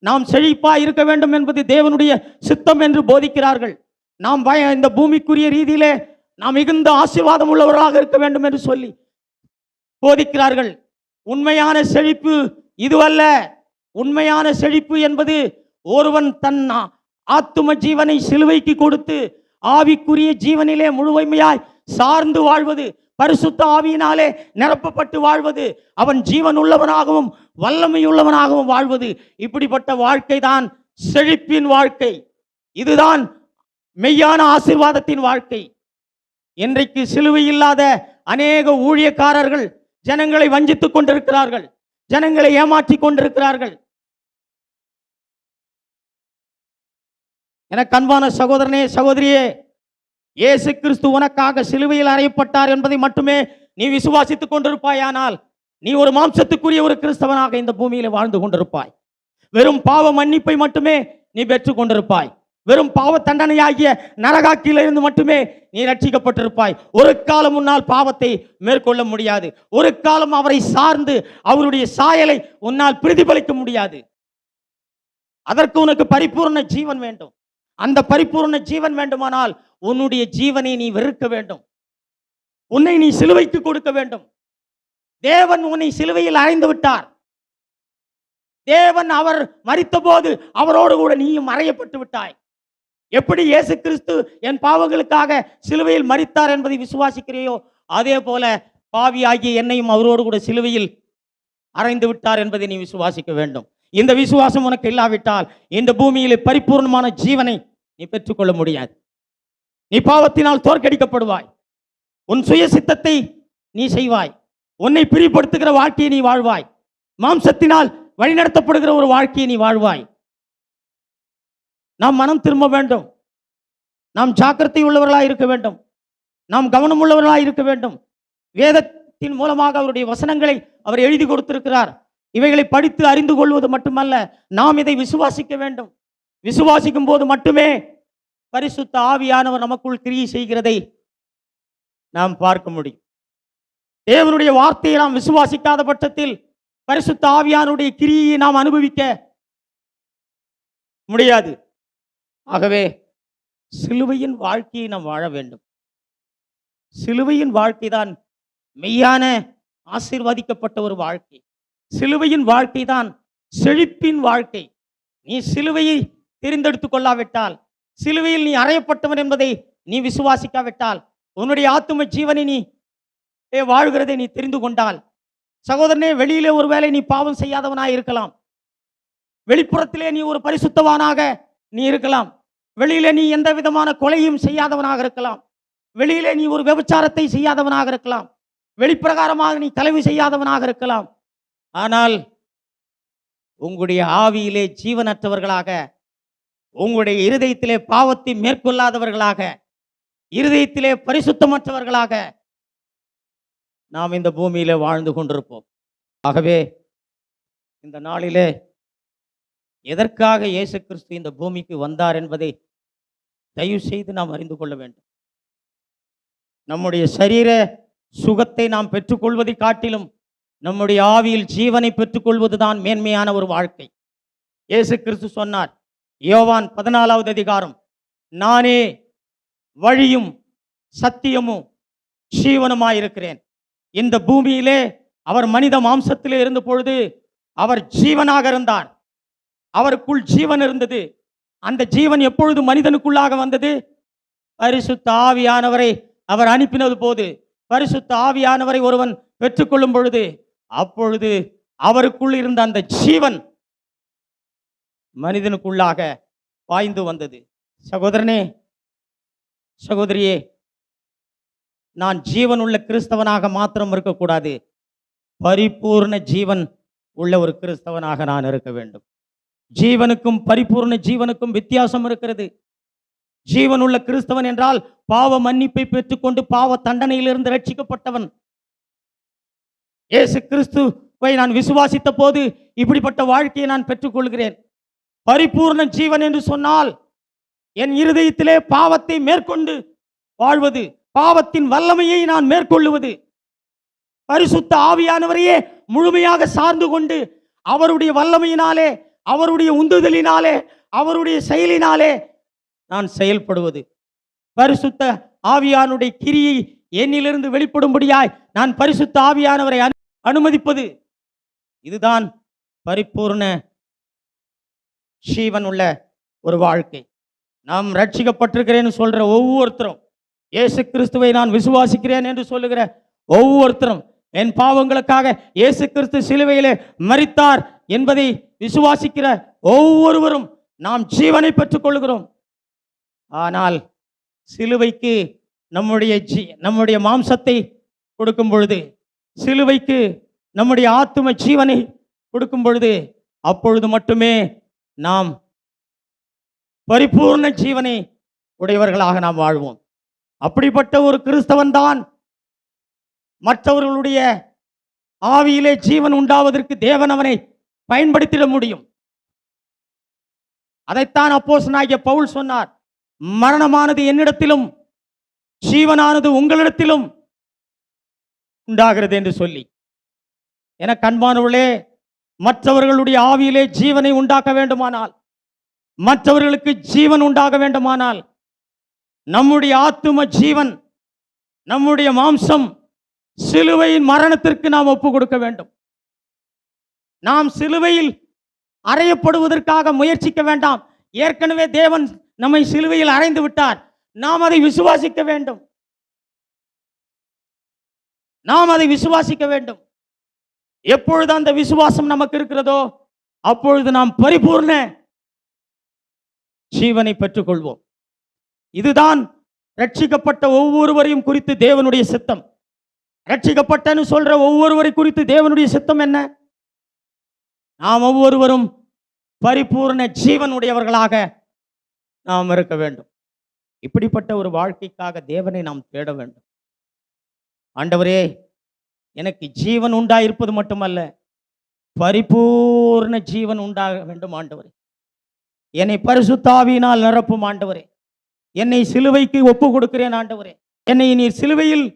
நாம் செழிப்பாய் இருக்க வேண்டும் என்பது தேவனுடைய சித்தம் என்று போதிக்கிறார்கள். நாம் இந்த பூமிக்குரிய ரீதியிலே நாம் மிகுந்த ஆசீர்வாதம் உள்ளவர்களாக இருக்க வேண்டும் என்று சொல்லி போதிக்கிறார்கள். உண்மையான செழிப்பு இதுவல்ல. உண்மையான செழிப்பு என்பது ஒருவன் தன் ஆத்தும ஜீவனை சிலுவைக்கு கொடுத்து ஆவிக்குரிய ஜீவனிலே முழுமையாய் சார்ந்து வாழ்வது, பரிசுத்த ஆவியினாலே நிரப்பப்பட்டு வாழ்வது, அவன் ஜீவன் உள்ளவனாகவும் வல்லமையுள்ளவனாகவும் வாழ்வது. இப்படிப்பட்ட வாழ்க்கை தான் செழிப்பின் வாழ்க்கை. இதுதான் மெய்யான ஆசீர்வாதத்தின் வாழ்க்கை. இன்றைக்கு சிலுவை இல்லாத அநேக ஊழியக்காரர்கள் ஜனங்களை வஞ்சித்துக் கொண்டிருக்கிறார்கள், ஜனங்களை ஏமாற்றி கொண்டிருக்கிறார்கள். என கண்பான சகோதரனே, சகோதரியே, இயேசு கிறிஸ்து உனக்காக சிலுவையில் அறையப்பட்டார் என்பதை மட்டுமே நீ விசுவாசித்துக் கொண்டிருப்பாயானால் நீ ஒரு மாம்சத்துக்குரிய ஒரு கிறிஸ்தவனாக இந்த பூமியில வாழ்ந்து கொண்டிருப்பாய். வெறும் பாவ மன்னிப்பை மட்டுமே நீ பெற்றுக் கொண்டிருப்பாய். வெறும் பாவ தண்டனையாகிய நரகாக்கிலிருந்து மட்டுமே நீ ரட்சிக்கப்பட்டிருப்பாய். ஒரு காலம் உன்னால் பாவத்தை மேற்கொள்ள முடியாது. ஒரு காலம் அவரை சார்ந்து அவருடைய சாயலை உன்னால் பிரதிபலிக்க முடியாது. அதற்கு உனக்கு பரிபூர்ண ஜீவன் வேண்டும். அந்த பரிபூர்ண ஜீவன் வேண்டுமானால் உன்னுடைய ஜீவனை நீ வெறுக்க வேண்டும். உன்னை நீ சிலுவைக்கு கொடுக்க வேண்டும். தேவன் உன்னை சிலுவையில் அறைந்து விட்டார். தேவன் அவர் மரித்த போது அவரோடு கூட நீயும் அறையப்பட்டு விட்டாய். எப்படி இயேசு கிறிஸ்து என் பாவங்களுக்காக சிலுவையில் மரித்தார் என்பதை விசுவாசிக்கிறையோ, அதே போல பாவியாகிய என்னையும் அவரோடு கூட சிலுவையில் அறைந்து விட்டார் என்பதை நீ விசுவாசிக்க வேண்டும். இந்த விசுவாசம் உனக்கு இல்லாவிட்டால் இந்த பூமியிலே பரிபூர்ணமான ஜீவனை நீ பெற்றுக்கொள்ள முடியாது. நீ பாவத்தினால் தோற்கடிக்கப்படுவாய். உன் சுய சித்தத்தை நீ செய்வாய். உன்னை பிரிப்படுத்துகிற வாழ்க்கையை நீ வாழ்வாய். மாம்சத்தினால் வழிநடத்தப்படுகிற ஒரு வாழ்க்கையை நீ வாழ்வாய். நாம் மனம் திரும்ப வேண்டும். நாம் ஜாக்கிரதை உள்ளவர்களாய் இருக்க வேண்டும். நாம் கவனம் உள்ளவர்களாய் இருக்க வேண்டும். வேதத்தின் மூலமாக அவருடைய வசனங்களை அவர் எழுதி கொடுத்திருக்கிறார். இவைகளை படித்து அறிந்து கொள்வது மட்டுமல்ல, நாம் இதை விசுவாசிக்க வேண்டும். விசுவாசிக்கும் போது மட்டுமே பரிசுத்த ஆவியானவர் நமக்குள் கிரியை செய்கிறதை நாம் பார்க்க முடியும். தேவனுடைய வார்த்தையை நாம் விசுவாசிக்காத பட்சத்தில் பரிசுத்த ஆவியானுடைய கிரியை நாம் அனுபவிக்க முடியாது. ஆகவே சிலுவையின் வாழ்க்கையை நாம் வாழ வேண்டும். சிலுவையின் வாழ்க்கை தான் மெய்யான ஆசீர்வதிக்கப்பட்ட ஒரு வாழ்க்கை. சிலுவையின் வாழ்க்கை தான் செழிப்பின் வாழ்க்கை. நீ சிலுவையை தெரிந்தெடுத்துக் கொள்ளாவிட்டால், சிலுவையில் நீ அறையப்பட்டவன் என்பதை நீ விசுவாசிக்காவிட்டால், உன்னுடைய ஆத்தும ஜீவனை நீ வாழ்கிறதை நீ தெரிந்து கொண்டால், சகோதரனே, வெளியிலே ஒருவேளை நீ பாவம் செய்யாதவனாய் இருக்கலாம். வெளிப்புறத்திலே நீ ஒரு பரிசுத்தவானாக நீ இருக்கலாம். வெளியிலே நீ எந்த விதமான கொலையும் செய்யாதவனாக இருக்கலாம். வெளியிலே நீ ஒரு விபச்சாரத்தை செய்யாதவனாக இருக்கலாம். வெளிப்பிரகாரமாக நீ கலவி செய்யாதவனாக இருக்கலாம். ஆனால் உங்களுடைய ஆவியிலே ஜீவனற்றவர்களாக, உங்களுடைய இருதயத்திலே பாவத்தை மேற்கொள்ளாதவர்களாக, இருதயத்திலே பரிசுத்தமற்றவர்களாக நாம் இந்த பூமியிலே வாழ்ந்து கொண்டிருப்போம். ஆகவே இந்த நாளிலே எதற்காக இயேசு கிறிஸ்து இந்த பூமிக்கு வந்தார் என்பதை தயவு செய்து நாம் அறிந்து கொள்ள வேண்டும். நம்முடைய சரீர சுகத்தை நாம் பெற்றுக்கொள்வதை காட்டிலும் நம்முடைய ஆவியில் ஜீவனை பெற்றுக்கொள்வதுதான் மேன்மையான ஒரு வாழ்க்கை. இயேசு கிறிஸ்து சொன்னார், யோவான் 14வது அதிகாரம், நானே வழியும் சத்தியமும் ஜீவனுமாயிருக்கிறேன். இந்த பூமியிலே அவர் மனித மாம்சத்திலே இருந்த பொழுது அவர் ஜீவனாக இருந்தார். அவருக்குள் ஜீவன் இருந்தது. அந்த ஜீவன் எப்பொழுது மனிதனுக்குள்ளாக வந்தது? பரிசுத்த ஆவியானவரை அவர் அனுப்பினது போது, பரிசுத்த ஆவியானவரை ஒருவன் பெற்றுக்கொள்ளும் பொழுது, அப்பொழுது அவருக்குள் இருந்த அந்த ஜீவன் மனிதனுக்குள்ளாக பாய்ந்து வந்தது. சகோதரனே, சகோதரியே, நான் ஜீவன் உள்ள கிறிஸ்தவனாக மாத்திரம் இருக்கக்கூடாது, பரிபூர்ண ஜீவன் உள்ள ஒரு கிறிஸ்தவனாக நான் இருக்க வேண்டும். ஜீவனுக்கும் பரிபூர்ண ஜீவனுக்கும் வித்தியாசம் இருக்கிறது. ஜீவன் உள்ள கிறிஸ்தவன் என்றால் பாவ மன்னிப்பை பெற்றுக்கொண்டு பாவ தண்டனையிலிருந்து ரட்சிக்கப்பட்டவன். இயேசு கிறிஸ்துவை நான் விசுவாசித்த போது இப்படிப்பட்ட வாழ்க்கையை நான் பெற்றுக்கொள்கிறேன். பரிபூர்ண ஜீவன் என்று சொன்னால் என் இருதயத்திலே பாவத்தை மேற்கொண்டு வாழ்வது, பாவத்தின் வல்லமையை நான் மேற்கொள்ளுவது, பரிசுத்த ஆவியானவரையே முழுமையாக சார்ந்து கொண்டு அவருடைய வல்லமையினாலே, அவருடைய உந்துதலினாலே, அவருடைய செயலினாலே நான் செயல்படுவது, பரிசுத்த ஆவியானுடைய கிரியை என்னிலிருந்து வெளிப்படும்படியாய் நான் பரிசுத்த ஆவியானவரை அனுமதிப்பது, இதுதான் பரிபூர்ண ஜீவன் உள்ள ஒரு வாழ்க்கை. நாம் ரட்சிக்கப்பட்டிருக்கிறேன்னு சொல்ற ஒவ்வொருத்தரும், இயேசு கிறிஸ்துவை நான் விசுவாசிக்கிறேன் என்று சொல்லுகிற ஒவ்வொருத்தரும், என் பாவங்களுக்காக இயேசு கிறிஸ்து சிலுவையிலே மரித்தார் என்பதை விசுவாசிக்கிற ஒவ்வொருவரும் நாம் ஜீவனை பெற்றுக் கொள்கிறோம். ஆனால் சிலுவைக்கு நம்முடைய மாம்சத்தை கொடுக்கும் பொழுது, சிலுவைக்கு நம்முடைய ஆத்தும ஜீவனை கொடுக்கும் பொழுது, அப்பொழுது மட்டுமே நாம் பரிபூர்ண ஜீவனை உடையவர்களாக நாம் வாழ்வோம். அப்படிப்பட்ட ஒரு கிறிஸ்தவன் தான் மற்றவர்களுடைய ஆவியிலே ஜீவன் உண்டாவதற்கு தேவன் அவனை பயன்படுத்திட முடியும். அதைத்தான் அப்போஸ்தலனாகிய பவுல் சொன்னார், மரணமானது என்னிடத்திலும் ஜீவனானது உங்களிடத்திலும் உண்டாகிறது என்று சொல்லி. என கண்பானவர்களே, மற்றவர்களுடைய ஆவியிலே ஜீவனை உண்டாக்க வேண்டுமானால், மற்றவர்களுக்கு ஜீவன் உண்டாக வேண்டுமானால், நம்முடைய ஆத்தும ஜீவன், நம்முடைய மாம்சம் சிலுவையின் மரணத்திற்கு நாம் ஒப்பு கொடுக்க வேண்டும். நாம் சிலுவையில் அறையப்படுவதற்காக முயற்சிக்க வேண்டாம். ஏற்கனவே தேவன் நம்மை சிலுவையில் அறைந்து விட்டார். நாம் அதை விசுவாசிக்க வேண்டும். நாம் அதை விசுவாசிக்க வேண்டும். எப்பொழுது அந்த விசுவாசம் நமக்கு இருக்கிறதோ அப்பொழுது நாம் பரிபூர்ண ஜீவனை பெற்றுக்கொள்வோம். இதுதான் ரட்சிக்கப்பட்ட ஒவ்வொருவரையும் குறித்து தேவனுடைய சித்தம். ரட்சிக்கப்பட்டன்னு சொல்ற ஒவ்வொருவரை குறித்து தேவனுடைய சித்தம் என்ன? நாம் ஒவ்வொருவரும் பரிபூர்ண ஜீவனுடையவர்களாக நாம் இருக்க வேண்டும். இப்படிப்பட்ட ஒரு வாழ்க்கைக்காக தேவனை நாம் தேட வேண்டும். ஆண்டவரே, எனக்கு ஜீவன் உண்டாயிருப்பது மட்டுமல்ல, பரிபூர்ண ஜீவன் உண்டாக வேண்டும் ஆண்டவரே. என்னை பரிசுத்த ஆவியினால் நிரப்பும் ஆண்டவரே. என்னை சிலுவைக்கு ஒப்பு கொடுக்கிறேன் ஆண்டவரே. என்னை நீர் சிலுவையில்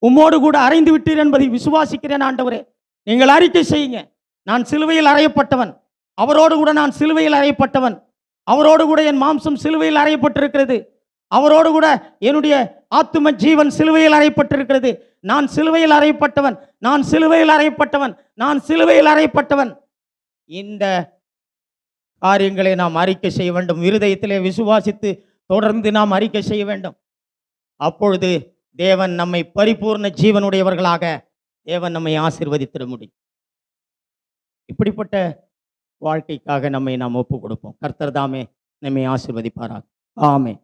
உம்மோடு கூட அறைந்து விட்டீர் என்பதை விசுவாசிக்கிறேன் ஆண்டவரே. நீங்கள் அறிக்கை செய்யுங்க, நான் சிலுவையில் அறையப்பட்டவன், அவரோடு கூட நான் சிலுவையில் அறையப்பட்டவன், அவரோடு கூட என் மாம்சம் சிலுவையில் அறையப்பட்டிருக்கிறது, அவரோடு கூட என்னுடைய ஆத்தும ஜீவன் சிலுவையில் அறையப்பட்டிருக்கிறது. நான் சிலுவையில் அறையப்பட்டவன், நான் சிலுவையில் அறையப்பட்டவன், நான் சிலுவையில் அறையப்பட்டவன். இந்த காரியங்களை நாம் அறிக்கை செய்ய வேண்டும். இருதயத்திலே விசுவாசித்து தொடர்ந்து நாம் அறிக்கை செய்ய வேண்டும். அப்பொழுது தேவன் நம்மை பரிபூர்ண ஜீவனுடையவர்களாக தேவன் நம்மை ஆசீர்வதித்திட முடியும். இப்படிப்பட்ட வாழ்க்கைக்காக நம்மை நாம் ஒப்பு கொடுப்போம். கர்த்தர் தாமே நம்மை ஆசீர்வதிப்பாராக. ஆமென்.